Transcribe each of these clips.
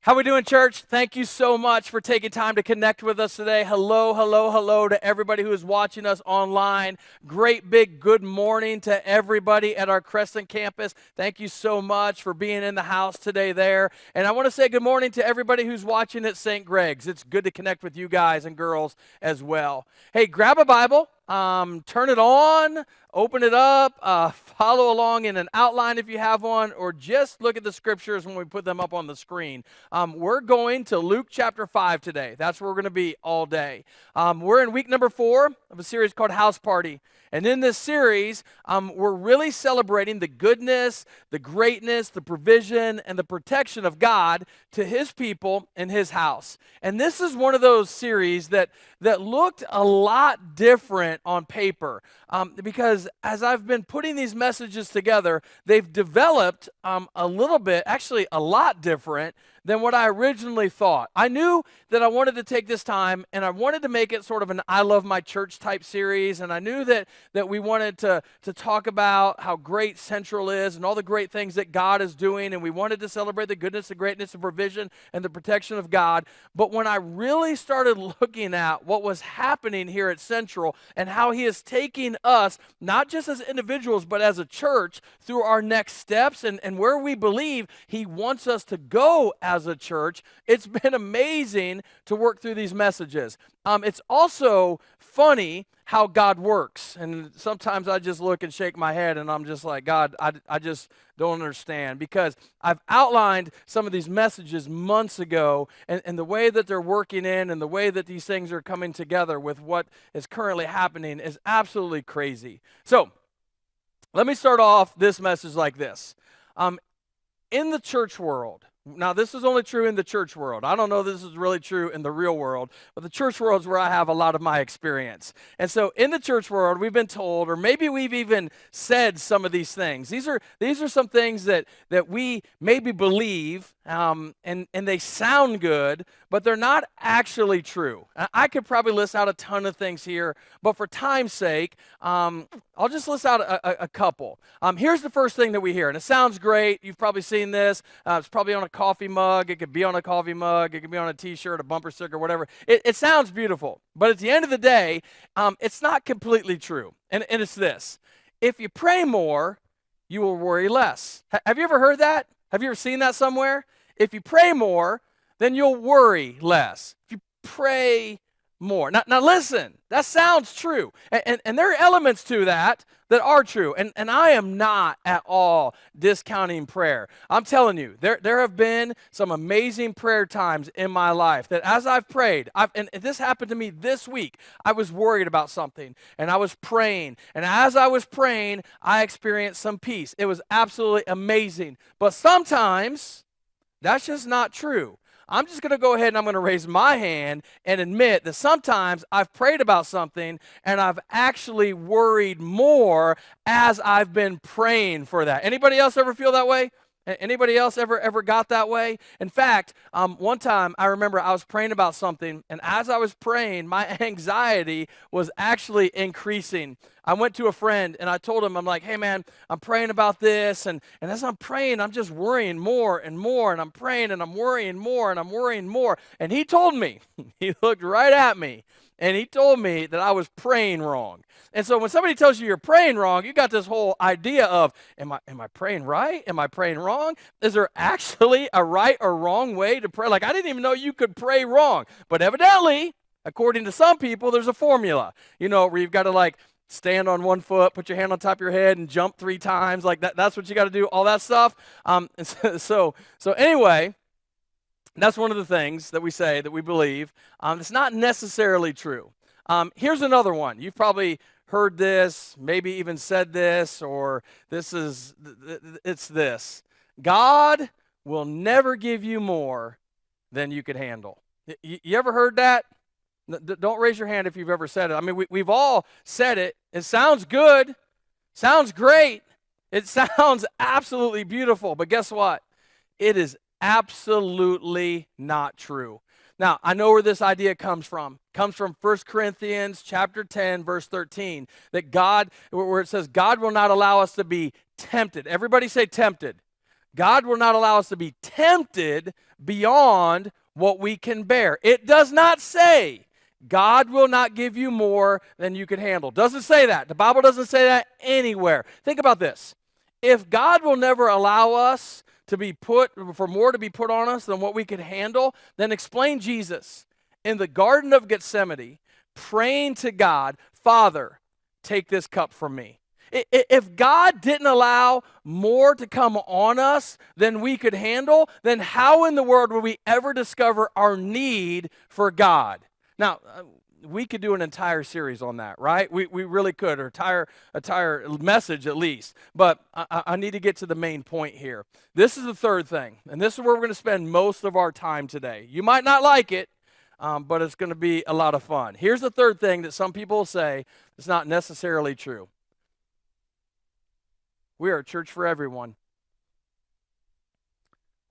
How we doing, church? Thank you so much for taking time to connect with us today. Hello, hello, hello to everybody who is watching us online. Great big good morning to everybody at our Crescent campus. Thank you so much for being in the house today there. And I want to say good morning to everybody who's watching at St. Greg's. It's good to connect with you guys and girls as well. Hey, grab a Bible. Turn it on, open it up, follow along in an outline if you have one, or just look at the scriptures when we put them up on the screen. We're going to Luke chapter 5 today. That's where we're going to be all day. We're in week number 4 of a series called House Party. And in this series, we're really celebrating the goodness, the greatness, the provision, and the protection of God to his people and his house. And this is one of those series that looked a lot different on paper because as I've been putting these messages together, they've developed a little bit, actually a lot different than what I originally thought. I knew that I wanted to take this time and I wanted to make it sort of an I Love My Church type series, and I knew that we wanted to talk about how great Central is and all the great things that God is doing, and we wanted to celebrate the goodness, the greatness, the provision, and the protection of God. But when I really started looking at what was happening here at Central and how he is taking us, not just as individuals, but as a church, through our next steps and where we believe he wants us to go as a church, it's been amazing to work through these messages. It's also funny how God works. And sometimes I just look and shake my head and I'm just like, God, I just don't understand, because I've outlined some of these messages months ago, and the way that they're working in and the way that these things are coming together with what is currently happening is absolutely crazy. So let me start off this message like this. In the church world, now this is only true in the church world. I don't know if this is really true in the real world, but the church world is where I have a lot of my experience. And so in the church world, we've been told, or maybe we've even said some of these things. These are some things that we maybe believe, and they sound good, but they're not actually true. I could probably list out a ton of things here, but for time's sake, I'll just list out a couple. Here's the first thing that we hear, and it sounds great. You've probably seen this. It's probably on a coffee mug. It could be on a coffee mug. It could be on a t-shirt, a bumper sticker, whatever. It sounds beautiful, but at the end of the day, it's not completely true. And it's this: if you pray more, you will worry less. Have you ever heard that? Have you ever seen that somewhere? If you pray more, then you'll worry less. If you pray more. Now listen, that sounds true. And there are elements to that are true. And I am not at all discounting prayer. I'm telling you, there have been some amazing prayer times in my life that as I've prayed, and this happened to me this week. I was worried about something and I was praying. And as I was praying, I experienced some peace. It was absolutely amazing. But sometimes that's just not true. I'm just going to go ahead and I'm going to raise my hand and admit that sometimes I've prayed about something and I've actually worried more as I've been praying for that. Anybody else ever feel that way? Anybody else ever got that way? In fact, one time I remember I was praying about something, and as I was praying, my anxiety was actually increasing. I went to a friend and I told him, I'm like, hey man, I'm praying about this, and as I'm praying, I'm just worrying more and more, and I'm praying and I'm worrying more and I'm worrying more. And he told me, he looked right at me, and he told me that I was praying wrong. And so when somebody tells you you're praying wrong, you got this whole idea of, am I praying right? Am I praying wrong? Is there actually a right or wrong way to pray? Like, I didn't even know you could pray wrong. But evidently, according to some people, there's a formula, where you've got to like stand on one foot, put your hand on top of your head, and jump 3 times. Like that's what you got to do, all that stuff. So anyway, that's one of the things that we say, that we believe. It's not necessarily true. Here's another one. You've probably heard this, maybe even said this, or it's this: God will never give you more than you could handle. You ever heard that? Don't raise your hand if you've ever said it. I mean, we've all said it. It sounds good, sounds great, it sounds absolutely beautiful, but guess what? It is absolutely not true. Now, I know where this idea comes from. It comes from 1 Corinthians chapter 10, verse 13, that God, where it says, God will not allow us to be tempted. Everybody say tempted. God will not allow us to be tempted beyond what we can bear. It does not say God will not give you more than you can handle. Doesn't say that. The Bible doesn't say that anywhere. Think about this. If God will never allow us to be for more to be put on us than what we can handle, then explain Jesus in the Garden of Gethsemane praying to God, Father, take this cup from me. If God didn't allow more to come on us than we could handle, then how in the world would we ever discover our need for God? Now, we could do an entire series on that, right? We really could, or entire message at least. But I need to get to the main point here. This is the third thing, and this is where we're going to spend most of our time today. You might not like it, but it's going to be a lot of fun. Here's the third thing that some people say is not necessarily true. We are a church for everyone.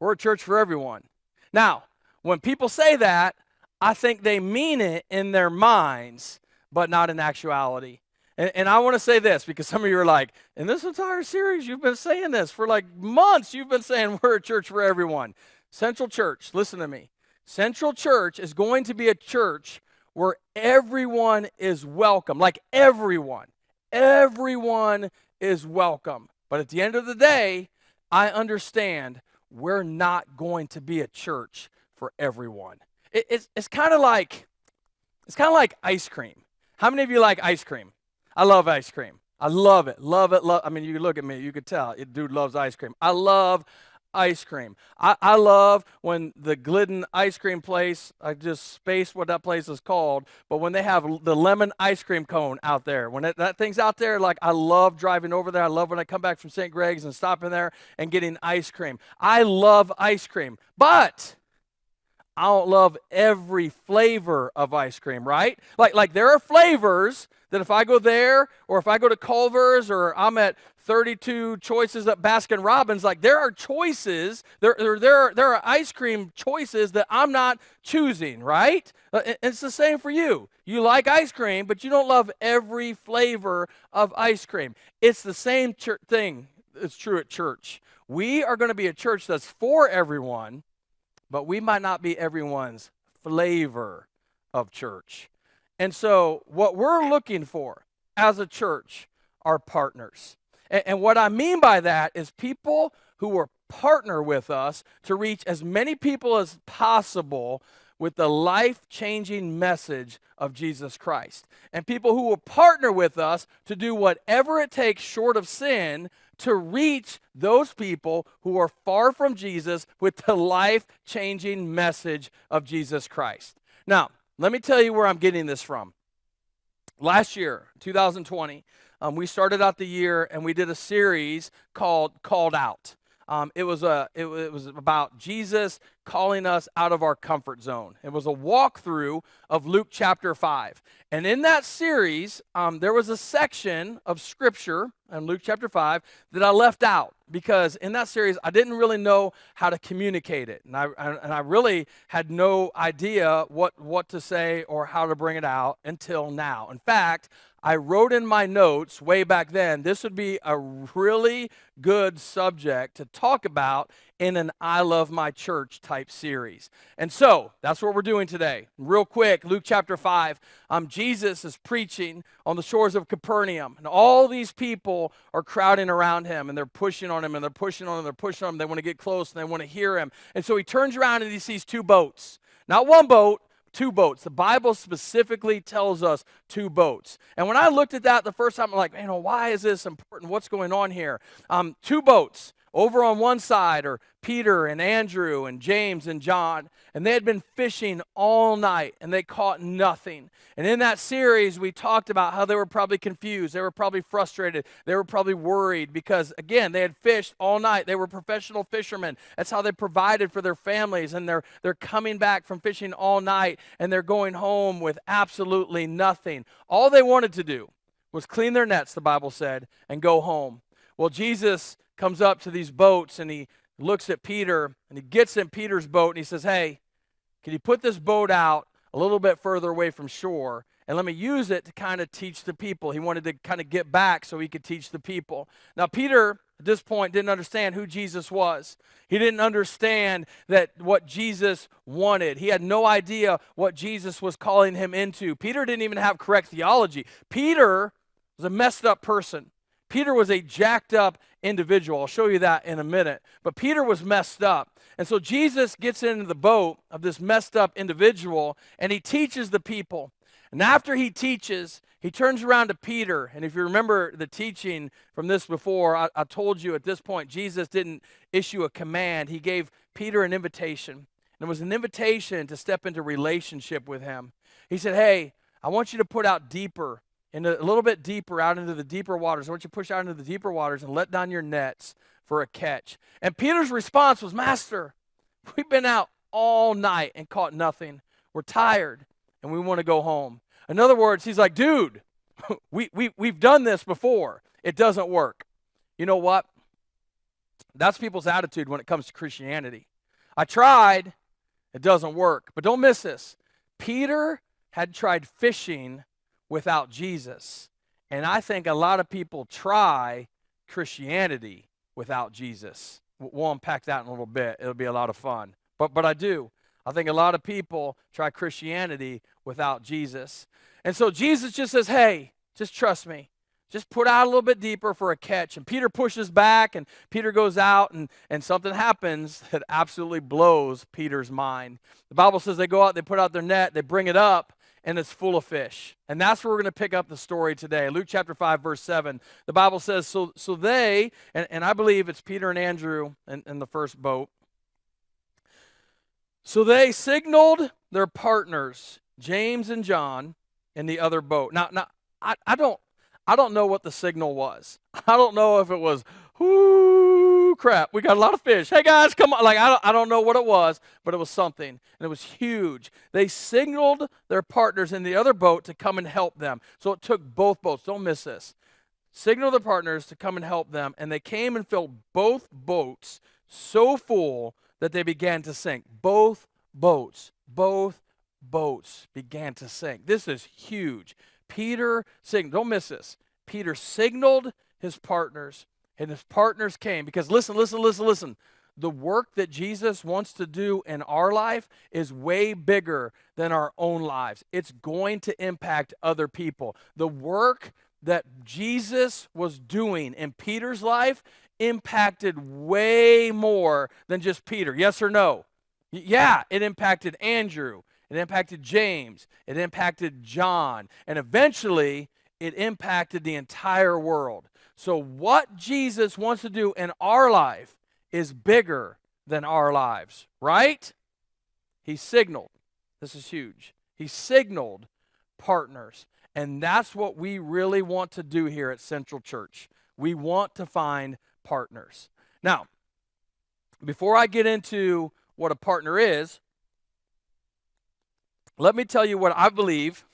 We're a church for everyone. Now, when people say that, I think they mean it in their minds, but not in actuality. And I want to say this because some of you are like, in this entire series, you've been saying this for like months. You've been saying we're a church for everyone. Central Church, listen to me. Central Church is going to be a church where everyone is welcome. Like everyone. Everyone is welcome. But at the end of the day, I understand we're not going to be a church for everyone. It's kind of like ice cream. How many of you like ice cream? I love ice cream. I love it. Love it. I mean, you look at me, you could tell. Dude loves ice cream. I love ice cream. I love when the Glidden ice cream place, I just spaced what that place is called, but when they have the lemon ice cream cone out there, when that thing's out there, like I love driving over there. I love when I come back from St. Greg's and stopping there and getting ice cream. I love ice cream, but I don't love every flavor of ice cream, right? Like there are flavors that if I go there or if I go to Culver's or I'm at 32 choices at Baskin Robbins, like there are choices, there are ice cream choices that I'm not choosing, right? It's the same for you. You like ice cream, but you don't love every flavor of ice cream. It's the same thing that's true at church. We are going to be a church that's for everyone, but we might not be everyone's flavor of church. And so what we're looking for as a church are partners. And what I mean by that is people who will partner with us to reach as many people as possible with the life-changing message of Jesus Christ. And people who will partner with us to do whatever it takes short of sin to reach those people who are far from Jesus with the life-changing message of Jesus Christ. Now, let me tell you where I'm getting this from. Last year, 2020, we started out the year and we did a series called Called Out. It was about Jesus calling us out of our comfort zone. It was a walkthrough of Luke chapter 5. And in that series, there was a section of scripture in Luke chapter 5 that I left out because in that series, I didn't really know how to communicate it. And I really had no idea what to say or how to bring it out until now. In fact, I wrote in my notes way back then, this would be a really good subject to talk about in an I Love My Church type series. And so that's what we're doing today. Real quick, Luke chapter 5, Jesus is preaching on the shores of Capernaum, and all these people are crowding around him, and they're pushing on him, and they're pushing on him, they're pushing on him. They want to get close, and they want to hear him. And so he turns around and he sees two boats. Not one boat, two boats. The Bible specifically tells us two boats. And when I looked at that the first time, I'm like, why is this important? What's going on here? Two boats. Over on one side are Peter and Andrew and James and John, and they had been fishing all night, and they caught nothing. And in that series, we talked about how they were probably confused. They were probably frustrated. They were probably worried because, again, they had fished all night. They were professional fishermen. That's how they provided for their families, and they're coming back from fishing all night, and they're going home with absolutely nothing. All they wanted to do was clean their nets, the Bible said, and go home. Well, Jesus comes up to these boats and he looks at Peter and he gets in Peter's boat and he says, hey, can you put this boat out a little bit further away from shore and let me use it to kind of teach the people. He wanted to kind of get back so he could teach the people. Now, Peter at this point didn't understand who Jesus was. He didn't understand that what Jesus wanted. He had no idea what Jesus was calling him into. Peter didn't even have correct theology. Peter was a messed up person. Peter was a jacked up individual. I'll show you that in a minute. But Peter was messed up. And so Jesus gets into the boat of this messed up individual, and he teaches the people. And after he teaches, he turns around to Peter. And if you remember the teaching from this before, I told you at this point, Jesus didn't issue a command. He gave Peter an invitation. And it was an invitation to step into relationship with him. He said, hey, I want you to put out deeper, a little bit deeper, out into the deeper waters. I want you to push out into the deeper waters and let down your nets for a catch. And Peter's response was, Master, we've been out all night and caught nothing. We're tired and we want to go home. In other words, he's like, dude, we've done this before. It doesn't work. You know what? That's people's attitude when it comes to Christianity. I tried. It doesn't work. But don't miss this. Peter had tried fishing without Jesus. And I think a lot of people try Christianity without Jesus. We'll unpack that in a little bit. It'll be a lot of fun. But I do. I think a lot of people try Christianity without Jesus. And so Jesus just says, hey, just trust me. Just put out a little bit deeper for a catch. And Peter pushes back, and Peter goes out, and something happens that absolutely blows Peter's mind. The Bible says they go out, they put out their net, they bring it up, and it's full of fish. And that's where we're going to pick up the story today. Luke chapter 5, verse 7. The Bible says, so they, and I believe it's Peter and Andrew in the first boat. So they signaled their partners, James and John, in the other boat. Now I don't know what the signal was. I don't know if it was, whoo, crap, we got a lot of fish. Hey, guys, come on. Like, I don't know what it was, but it was something, and it was huge. They signaled their partners in the other boat to come and help them. So it took both boats. Don't miss this. Signaled their partners to come and help them, and they came and filled both boats so full that they began to sink. Both boats began to sink. This is huge. Peter signaled. Don't miss this. Peter signaled his partners, and his partners came. Because listen. The work that Jesus wants to do in our life is way bigger than our own lives. It's going to impact other people. The work that Jesus was doing in Peter's life impacted way more than just Peter. Yes or no? Yeah, it impacted Andrew. It impacted James. It impacted John. And eventually, it impacted the entire world. So what Jesus wants to do in our life is bigger than our lives, right? He signaled. This is huge. He signaled partners. And that's what we really want to do here at Central Church. We want to find partners. Now, before I get into what a partner is, let me tell you what I believe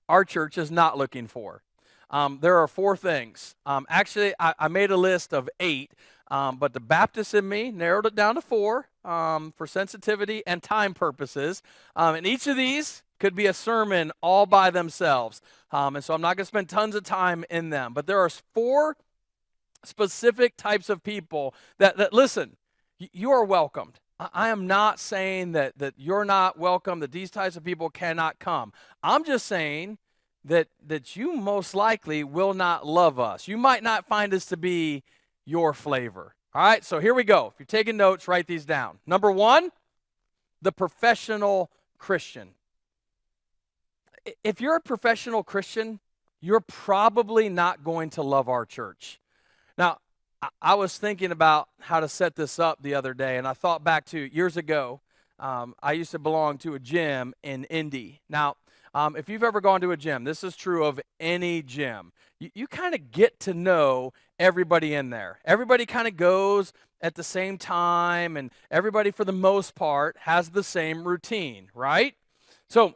our church is not looking for. There are 4 things. Actually, I made a list of 8, but the Baptist in me narrowed it down to 4 for sensitivity and time purposes. And each of these could be a sermon all by themselves. And so I'm not going to spend tons of time in them. But there are 4 specific types of people that listen, you are welcomed. I am not saying that you're not welcome, that these types of people cannot come. I'm just saying that you most likely will not love us. You might not find us to be your flavor. All right, so here we go. If you're taking notes, write these down. Number 1, the professional Christian. If you're a professional Christian, you're probably not going to love our church. Now, I was thinking about how to set this up the other day, and I thought back to years ago. I used to belong to a gym in Indy. Now, if you've ever gone to a gym, this is true of any gym. You kind of get to know everybody in there. Everybody kind of goes at the same time, and everybody, for the most part, has the same routine, right? So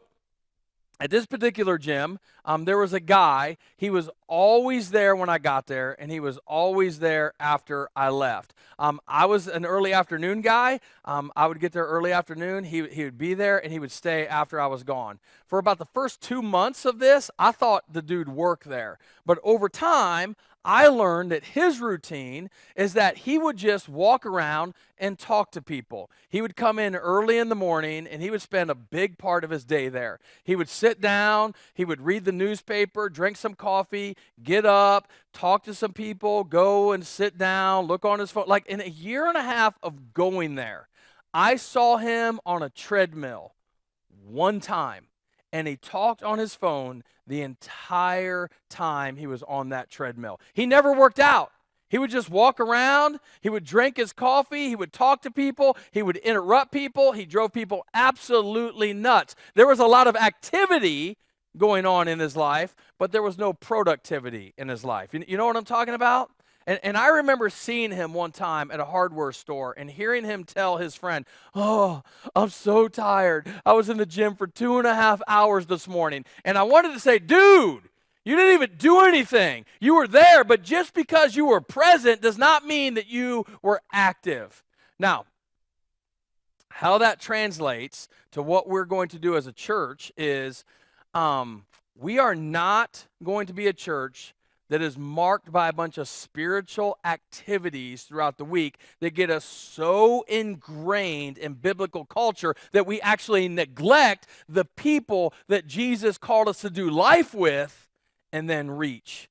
at this particular gym, there was a guy. He was always there when I got there, and he was always there after I left. I was an early afternoon guy. I would get there early afternoon. He would be there, and he would stay after I was gone. For about the first 2 months of this, I thought the dude worked there. But over time, I learned that his routine is that he would just walk around and talk to people. He would come in early in the morning and he would spend a big part of his day there. He would sit down, he would read the newspaper, drink some coffee, get up, talk to some people, go and sit down, look on his phone. Like in a year and a half of going there, I saw him on a treadmill one time, and he talked on his phone the entire time he was on that treadmill. He never worked out. He would just walk around, he would drink his coffee, he would talk to people, he would interrupt people, he drove people absolutely nuts. There was a lot of activity going on in his life, but there was no productivity in his life. You know what I'm talking about? And I remember seeing him one time at a hardware store and hearing him tell his friend, "Oh, I'm so tired. I was in the gym for 2.5 hours this morning." And I wanted to say, "Dude, you didn't even do anything. You were there, but just because you were present does not mean that you were active." Now, how that translates to what we're going to do as a church is we are not going to be a church that is marked by a bunch of spiritual activities throughout the week that get us so ingrained in biblical culture that we actually neglect the people that Jesus called us to do life with and then reach.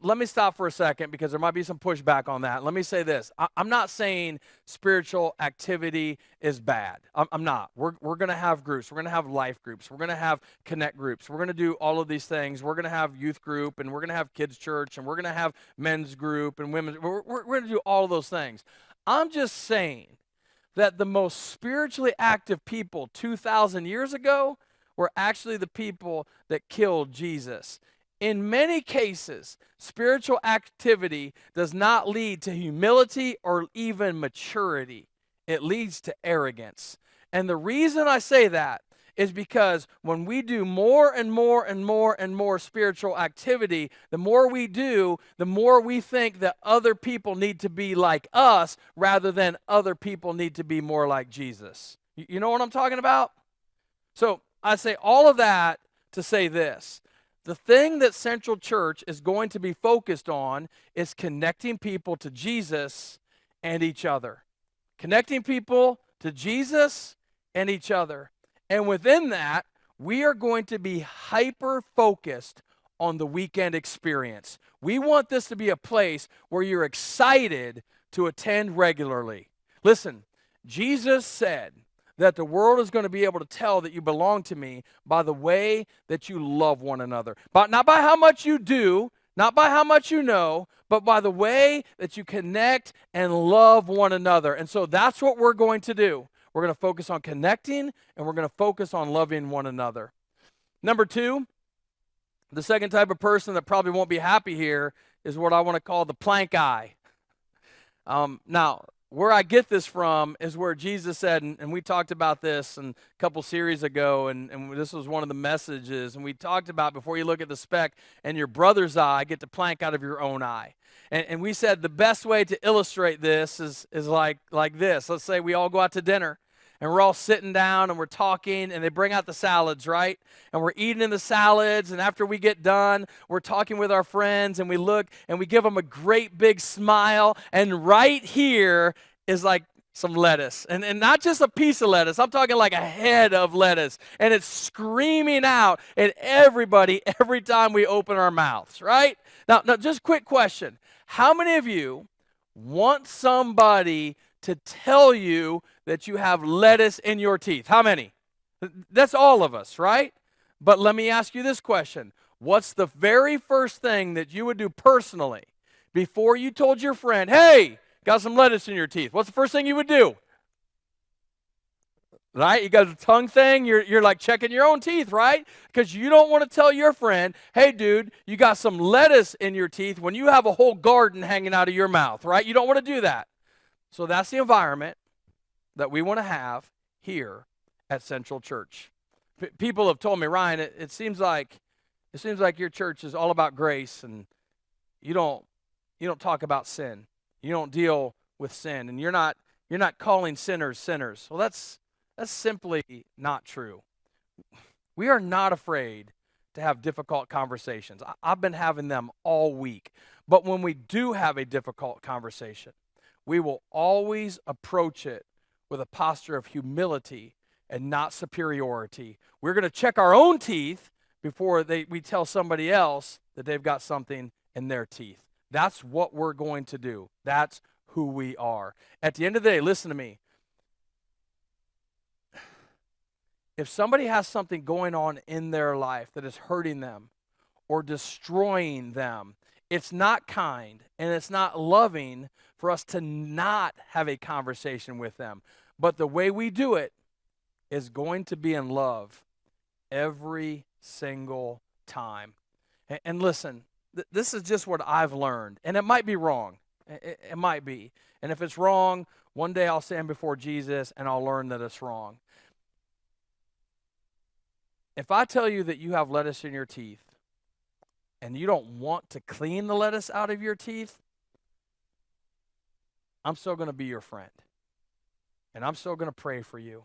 Let me stop for a second because there might be some pushback on that. Let me say this. I'm not saying spiritual activity is bad. I'm not. We're going to have groups. We're going to have life groups. We're going to have connect groups. We're going to do all of these things. We're going to have youth group, and we're going to have kids church, and we're going to have men's group and women's. We're going to do all of those things. I'm just saying that the most spiritually active people 2,000 years ago were actually the people that killed Jesus. In many cases, spiritual activity does not lead to humility or even maturity. It leads to arrogance. And the reason I say that is because when we do more and more and more and more spiritual activity, the more we do, the more we think that other people need to be like us rather than other people need to be more like Jesus. You know what I'm talking about? So I say all of that to say this. The thing that Central Church is going to be focused on is connecting people to Jesus and each other. Connecting people to Jesus and each other. And within that, we are going to be hyper-focused on the weekend experience. We want this to be a place where you're excited to attend regularly. Listen, Jesus said that the world is going to be able to tell that you belong to me by the way that you love one another. But not by how much you do, not by how much you know, but by the way that you connect and love one another. And so that's what we're going to do. We're going to focus on connecting, and we're going to focus on loving one another. Number two, the second type of person that probably won't be happy here is what I want to call the plank eye. Now, where I get this from is where Jesus said, and we talked about this a couple series ago, and this was one of the messages, and we talked about before you look at the speck in your brother's eye, get the plank out of your own eye. And we said the best way to illustrate this is like this. Let's say we all go out to dinner, and we're all sitting down, and we're talking, and they bring out the salads, right? And we're eating in the salads, and after we get done, we're talking with our friends, and we look, and we give them a great big smile, and right here is like some lettuce. And not just a piece of lettuce. I'm talking like a head of lettuce. And it's screaming out at everybody every time we open our mouths, right? Now just quick question. How many of you want somebody to tell you that you have lettuce in your teeth? How many? That's all of us, right? But let me ask you this question. What's the very first thing that you would do personally before you told your friend, "Hey, got some lettuce in your teeth"? What's the first thing you would do? Right? You got a tongue thing. You're like checking your own teeth, right? Because you don't want to tell your friend, "Hey, dude, you got some lettuce in your teeth," when you have a whole garden hanging out of your mouth, right? You don't want to do that. So that's the environment that we want to have here at Central Church. People have told me, "Ryan, it seems like your church is all about grace, and you don't talk about sin. You don't deal with sin, and you're not calling sinners sinners." Well, that's simply not true. We are not afraid to have difficult conversations. I've been having them all week. But when we do have a difficult conversation, we will always approach it with a posture of humility and not superiority. We're going to check our own teeth before we tell somebody else that they've got something in their teeth. That's what we're going to do. That's who we are. At the end of the day, listen to me. If somebody has something going on in their life that is hurting them or destroying them, it's not kind and it's not loving for us to not have a conversation with them. But the way we do it is going to be in love every single time. And listen, this is just what I've learned. And it might be wrong. It might be. And if it's wrong, one day I'll stand before Jesus and I'll learn that it's wrong. If I tell you that you have lettuce in your teeth and you don't want to clean the lettuce out of your teeth, I'm still going to be your friend. And I'm still going to pray for you.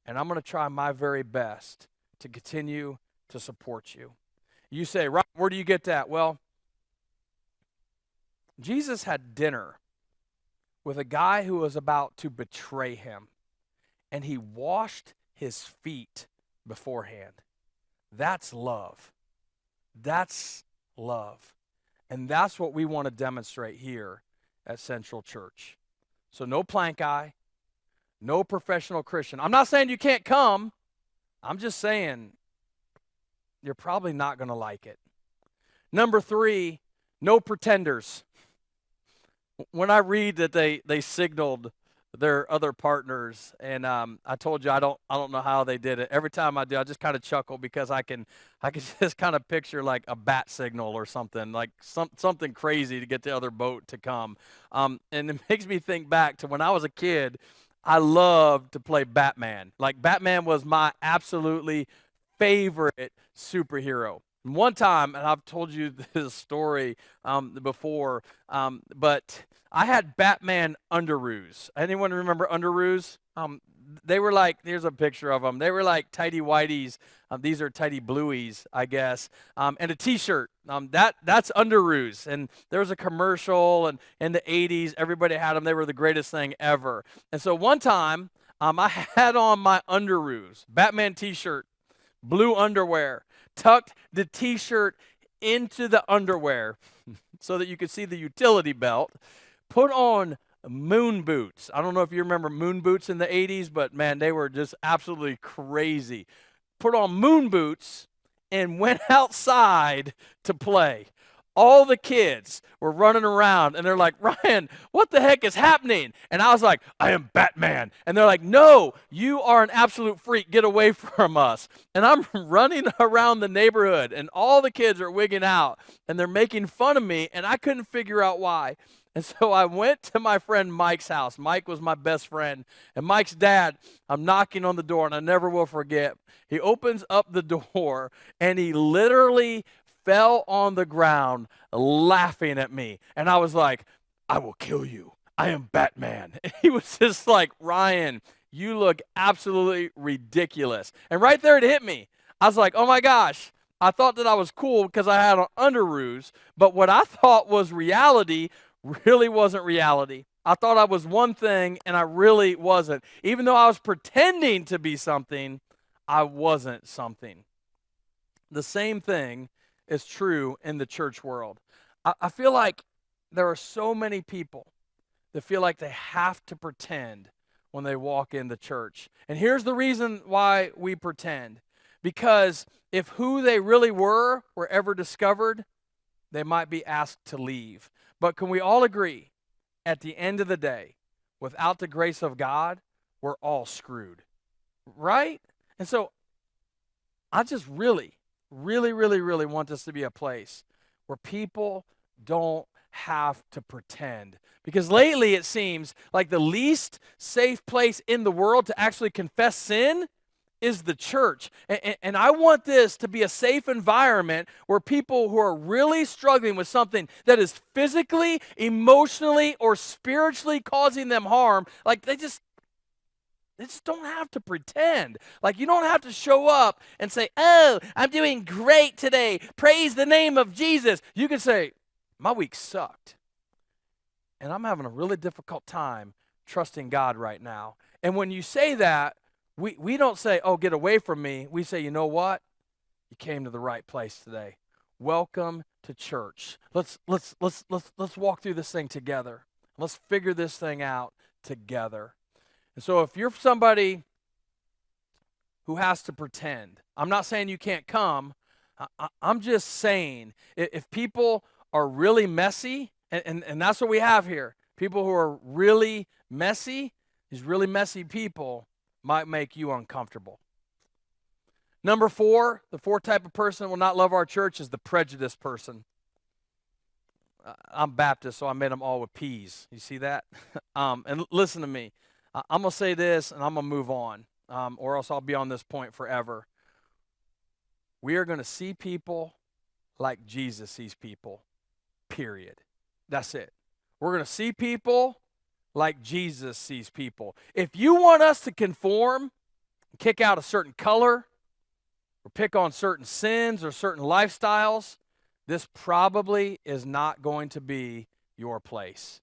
And I'm going to try my very best to continue to support you. You say, right, where do you get that? Well, Jesus had dinner with a guy who was about to betray him. And he washed his feet beforehand. That's love. That's love. And that's what we want to demonstrate here at Central Church. So no plank eye, no professional Christian. I'm not saying you can't come. I'm just saying you're probably not going to like it. Number 3, no pretenders. When I read that they signaled their other partners, and I told you I don't know how they did it. Every time I do, I just kind of chuckle because I can just kind of picture like a bat signal or something, like something crazy to get the other boat to come. And it makes me think back to when I was a kid. I loved to play Batman. Like Batman was my absolutely favorite superhero. And one time, and I've told you this story before, but I had Batman underoos. Anyone remember underoos? They were like, here's a picture of them. They were like tighty whities. These are tighty blueies, I guess. And a T-shirt. That's underoos. And there was a commercial, and in the 80s, everybody had them. They were the greatest thing ever. And so one time, I had on my underoos, Batman T-shirt, blue underwear, tucked the T-shirt into the underwear so that you could see the utility belt, put on moon boots. I don't know if you remember moon boots in the 80s, but man, they were just absolutely crazy. Put on moon boots and went outside to play. All the kids were running around, and they're like, Ryan, what the heck is happening? And I was like, I am Batman. And they're like, no, you are an absolute freak. Get away from us. And I'm running around the neighborhood, and all the kids are wigging out, and they're making fun of me, and I couldn't figure out why. And so I went to my friend Mike's house. Mike was my best friend. And Mike's dad, I'm knocking on the door, and I never will forget. He opens up the door, and he literally fell on the ground laughing at me. And I was like, I will kill you. I am Batman. And he was just like, Ryan, you look absolutely ridiculous. And right there it hit me. I was like, oh my gosh. I thought that I was cool because I had on underoos, but what I thought was reality really wasn't reality. I thought I was one thing and I really wasn't. Even though I was pretending to be something, I wasn't something. The same thing is true in the church world. I feel like there are so many people that feel like they have to pretend when they walk in the church. And here's the reason why we pretend. Because if who they really were ever discovered, they might be asked to leave. But can we all agree, at the end of the day, without the grace of God, we're all screwed, right? And so I just really want this to be a place where people don't have to pretend. Because lately it seems like the least safe place in the world to actually confess sin is the church. And I want this to be a safe environment where people who are really struggling with something that is physically, emotionally, or spiritually causing them harm, like just don't have to pretend. Like, you don't have to show up and say, oh, I'm doing great today. Praise the name of Jesus. You can say, my week sucked. And I'm having a really difficult time trusting God right now. And when you say that, we don't say, oh, get away from me. We say, you know what? You came to the right place today. Welcome to church. Let's walk through this thing together. Let's figure this thing out together. And so if you're somebody who has to pretend, I'm not saying you can't come. I'm just saying if people are really messy, and that's what we have here, people who are really messy, these really messy people might make you uncomfortable. Number 4, the 4th type of person that will not love our church is the prejudiced person. I'm Baptist, so I made them all with P's. You see that? And listen to me. I'm going to say this, and I'm going to move on, or else I'll be on this point forever. We are going to see people like Jesus sees people, period. That's it. We're going to see people like Jesus sees people. If you want us to conform, kick out a certain color, or pick on certain sins or certain lifestyles, this probably is not going to be your place.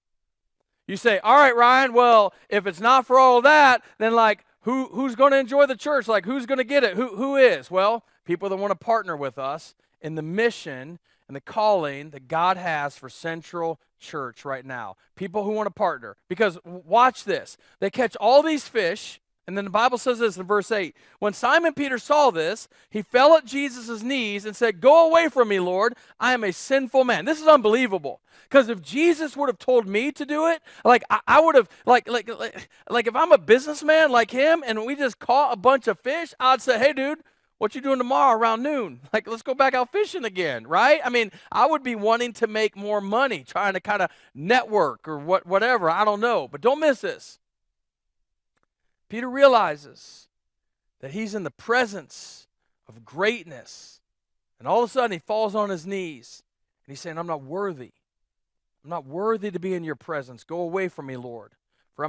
You say, all right, Ryan, well, if it's not for all of that, then like who's going to enjoy the church? Like who's going to get it? Who is? Well, people that want to partner with us in the mission and the calling that God has for Central Church right now. People who want to partner. Because watch this. They catch all these fish, and then the Bible says this in verse 8. When Simon Peter saw this, he fell at Jesus' knees and said, go away from me, Lord. I am a sinful man. This is unbelievable. Because if Jesus would have told me to do it, like I would have, like if I'm a businessman like him and we just caught a bunch of fish, I'd say, hey, dude, what you doing tomorrow around noon? Like, let's go back out fishing again, right? I mean, I would be wanting to make more money, trying to kind of network or whatever. I don't know. But don't miss this. Peter realizes that he's in the presence of greatness. And all of a sudden, he falls on his knees. And he's saying, I'm not worthy. I'm not worthy to be in your presence. Go away from me, Lord. For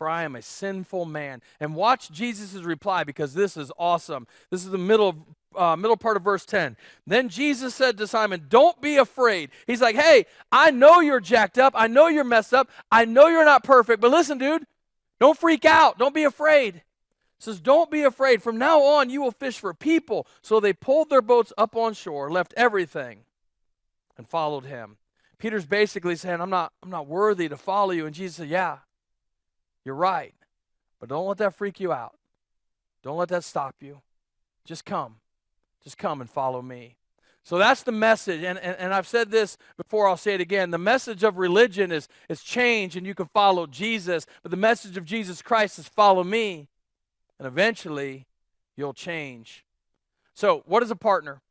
I am a sinful man. And watch Jesus' reply, because this is awesome. This is the middle part of verse 10. Then Jesus said to Simon, don't be afraid. He's like, hey, I know you're jacked up. I know you're messed up. I know you're not perfect. But listen, dude, don't freak out. Don't be afraid. He says, don't be afraid. From now on, you will fish for people. So they pulled their boats up on shore, left everything, and followed him. Peter's basically saying, I'm not worthy to follow you. And Jesus said, yeah, you're right. But don't let that freak you out. Don't let that stop you. Just come. Just come and follow me. So that's the message. And I've said this before, I'll say it again. The message of religion is change and you can follow Jesus. But the message of Jesus Christ is follow me. And eventually, you'll change. So what is a partner?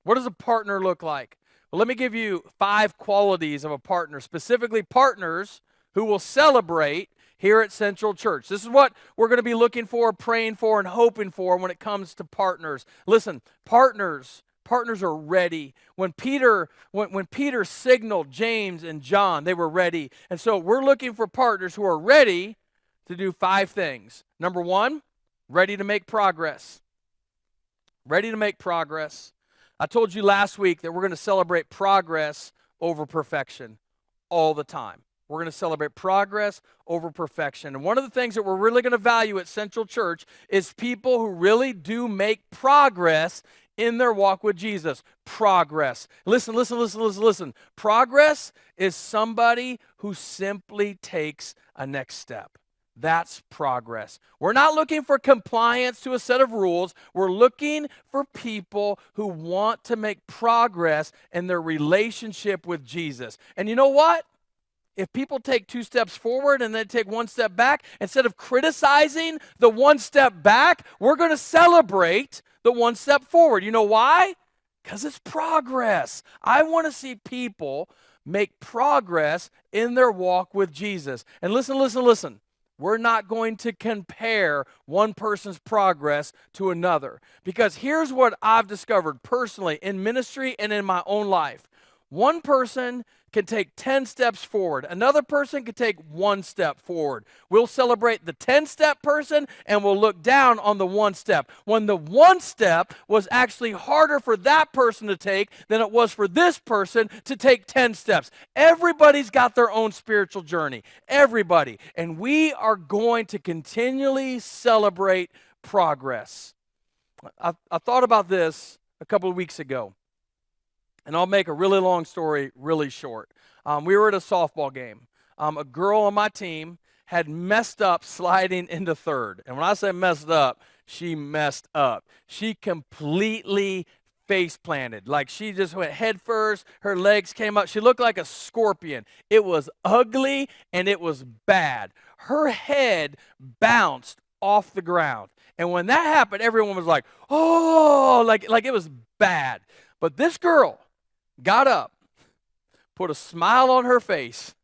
What does a partner look like? Well, let me give you 5 qualities of a partner, specifically partners who will celebrate here at Central Church. This is what we're going to be looking for, praying for, and hoping for when it comes to partners. Listen, partners are ready. When Peter signaled James and John, they were ready. And so we're looking for partners who are ready to do 5 things. Number 1, ready to make progress. Ready to make progress. I told you last week that we're going to celebrate progress over perfection all the time. We're going to celebrate progress over perfection. And one of the things that we're really going to value at Central Church is people who really do make progress in their walk with Jesus. Progress. Listen. Progress is somebody who simply takes a next step. That's progress. We're not looking for compliance to a set of rules. We're looking for people who want to make progress in their relationship with Jesus. And you know what? If people take 2 steps forward and then take 1 step back, instead of criticizing the 1 step back, we're going to celebrate the 1 step forward. You know why? Because it's progress. I want to see people make progress in their walk with Jesus. And listen. We're not going to compare one person's progress to another. Because here's what I've discovered personally in ministry and in my own life. One person can take 10 steps forward. Another person can take 1 step forward. We'll celebrate the 10-step person and we'll look down on the 1 step. When the 1 step was actually harder for that person to take than it was for this person to take 10 steps. Everybody's got their own spiritual journey. Everybody. And we are going to continually celebrate progress. I thought about this a couple of weeks ago. And I'll make a really long story really short. We were at a softball game. A girl on my team had messed up sliding into third. And when I say messed up, she messed up. She completely face planted. Like she just went head first. Her legs came up. She looked like a scorpion. It was ugly and it was bad. Her head bounced off the ground. And when that happened, everyone was like, oh, like it was bad. But this girl got up, put a smile on her face,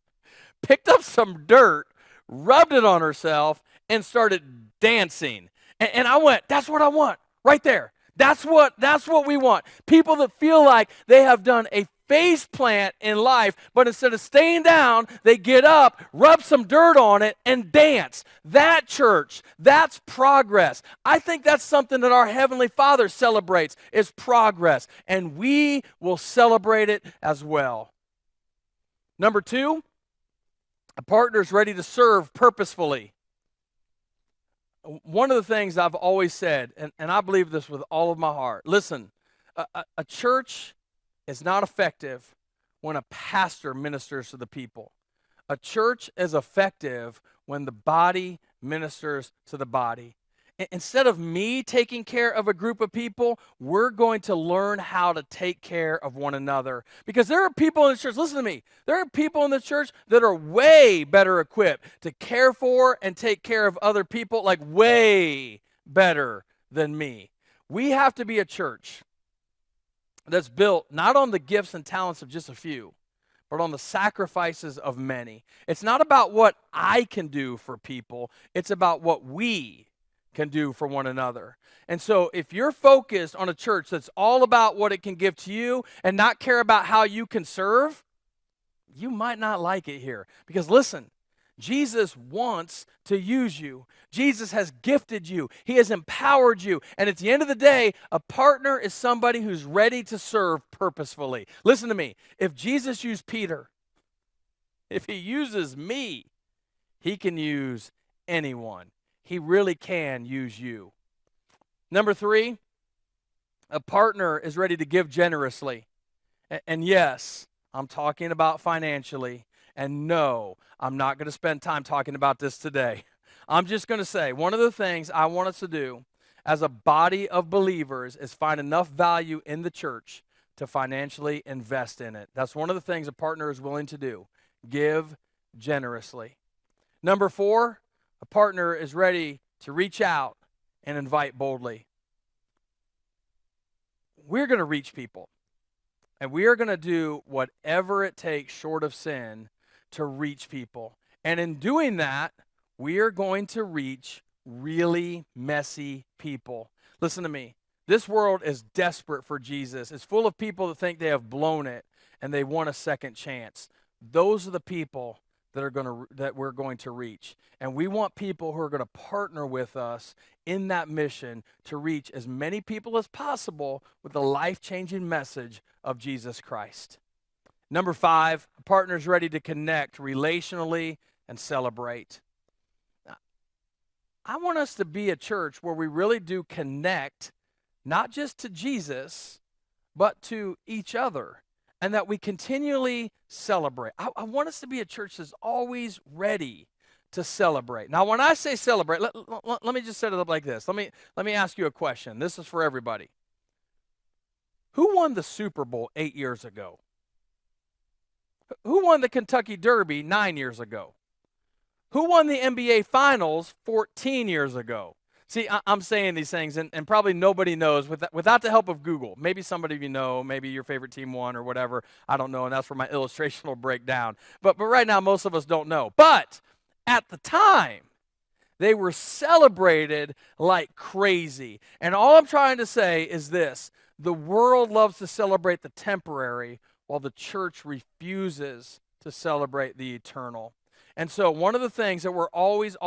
picked up some dirt, rubbed it on herself, and started dancing. And I went, that's what I want, right there. That's what we want. People that feel like they have done a face plant in life, but instead of staying down, they get up, rub some dirt on it, and dance. That church, that's progress. I think that's something that our Heavenly Father celebrates, is progress, and we will celebrate it as well. Number 2, a partner is ready to serve purposefully. One of the things I've always said, and I believe this with all of my heart, listen, a church is not effective when a pastor ministers to the people. A church is effective when the body ministers to the body. Instead of me taking care of a group of people, we're going to learn how to take care of one another. Because there are people in the church, listen to me, there are people in the church that are way better equipped to care for and take care of other people, like way better than me. We have to be a church that's built not on the gifts and talents of just a few, but on the sacrifices of many. It's not about what I can do for people. It's about what we can do for one another. And so if you're focused on a church that's all about what it can give to you and not care about how you can serve, you might not like it here. Because listen, Jesus wants to use you. Jesus has gifted you. He has empowered you. And at the end of the day, a partner is somebody who's ready to serve purposefully. Listen to me. If Jesus used Peter, if he uses me, he can use anyone. He really can use you. Number 3, a partner is ready to give generously. And yes, I'm talking about financially. And no, I'm not going to spend time talking about this today. I'm just going to say one of the things I want us to do as a body of believers is find enough value in the church to financially invest in it. That's one of the things a partner is willing to do. Give generously. Number 4, a partner is ready to reach out and invite boldly. We're going to reach people, and we are going to do whatever it takes short of sin to reach people. And in doing that, we are going to reach really messy people. Listen to me. This world is desperate for Jesus. It's full of people that think they have blown it and they want a second chance. Those are the people that we're going to reach. And we want people who are going to partner with us in that mission to reach as many people as possible with the life-changing message of Jesus Christ. Number 5, a partner is ready to connect relationally and celebrate. I want us to be a church where we really do connect, not just to Jesus, but to each other, and that we continually celebrate. I want us to be a church that's always ready to celebrate. Now, when I say celebrate, let me just set it up like this. Let me ask you a question. This is for everybody. Who won the Super Bowl 8 years ago? Who won the Kentucky Derby 9 years ago? Who won the NBA Finals 14 years ago? See, I'm saying these things, and probably nobody knows without the help of Google. Maybe somebody of you know, maybe your favorite team won or whatever. I don't know, and that's where my illustration will break down. But right now, most of us don't know. But at the time, they were celebrated like crazy. And all I'm trying to say is this. The world loves to celebrate the temporary, while the church refuses to celebrate the eternal. And so one of the things that we're always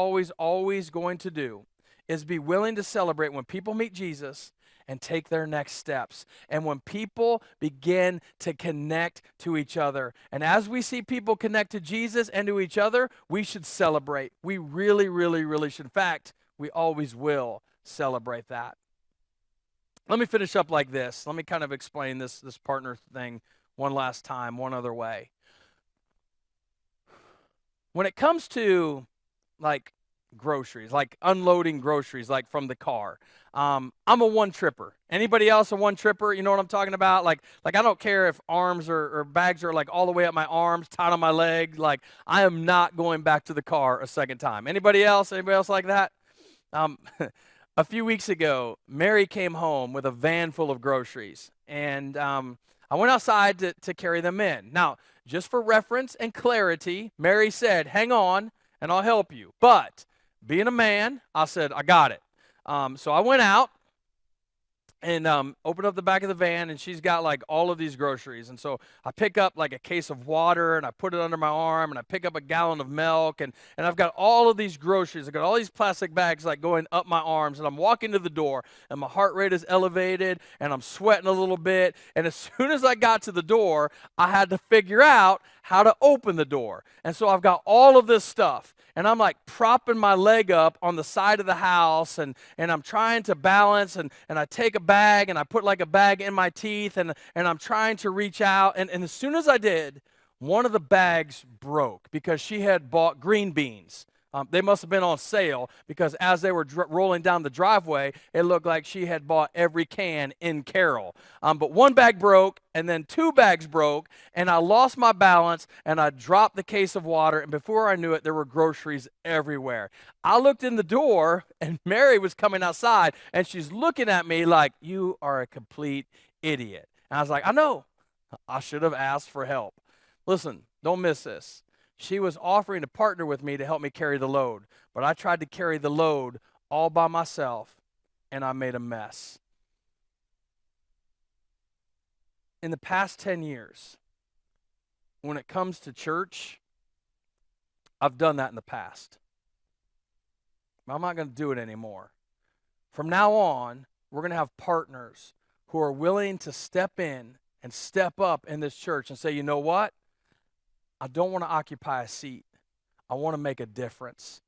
going to do is be willing to celebrate when people meet Jesus and take their next steps. And when people begin to connect to each other. And as we see people connect to Jesus and to each other, we should celebrate. We really should. In fact, we always will celebrate that. Let me finish up like this. Let me kind of explain this partner thing one last time, one other way. When it comes to like groceries, like unloading groceries, like from the car, I'm a one-tripper. Anybody else a one-tripper? You know what I'm talking about? Like I don't care if arms or bags are like all the way up my arms, tied on my leg. Like I am not going back to the car a second time. Anybody else? Anybody else like that? A few weeks ago, Mary came home with a van full of groceries, and I went outside to carry them in. Now, just for reference and clarity, Mary said, hang on, and I'll help you. But being a man, I said, I got it. So I went out and opened up the back of the van, and she's got like all of these groceries. And so I pick up like a case of water, and I put it under my arm, and I pick up a gallon of milk, and I've got all of these groceries. I've got all these plastic bags like going up my arms, and I'm walking to the door, and my heart rate is elevated, and I'm sweating a little bit. And as soon as I got to the door, I had to figure out how to open the door. And so I've got all of this stuff, and I'm like propping my leg up on the side of the house, and I'm trying to balance, and I take a bag, and I put like a bag in my teeth, and I'm trying to reach out, and as soon as I did, one of the bags broke because she had bought green beans. They must have been on sale because as they were rolling down the driveway, it looked like she had bought every can in Carroll. But one bag broke, and then two bags broke, and I lost my balance, and I dropped the case of water, and before I knew it, there were groceries everywhere. I looked in the door, and Mary was coming outside, and she's looking at me like, you are a complete idiot. And I was like, I know. I should have asked for help. Listen, don't miss this. She was offering to partner with me to help me carry the load, but I tried to carry the load all by myself, and I made a mess. In the past 10 years, when it comes to church, I've done that in the past. I'm not going to do it anymore. From now on, we're going to have partners who are willing to step in and step up in this church and say, you know what? I don't want to occupy a seat. I want to make a difference.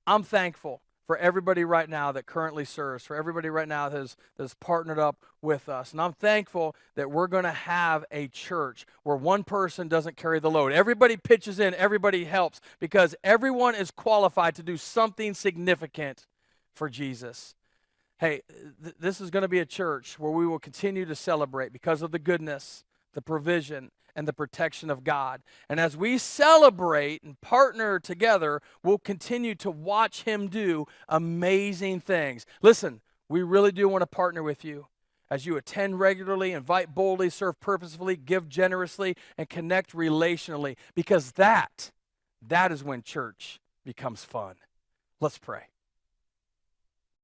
I'm thankful for everybody right now that currently serves, for everybody right now that has partnered up with us. And I'm thankful that we're going to have a church where one person doesn't carry the load. Everybody pitches in, everybody helps, because everyone is qualified to do something significant for Jesus. Hey, this is going to be a church where we will continue to celebrate because of the goodness, the provision, and the protection of God. And as we celebrate and partner together, we'll continue to watch him do amazing things. Listen, we really do want to partner with you as you attend regularly, invite boldly, serve purposefully, give generously, and connect relationally, because that is when church becomes fun. Let's pray.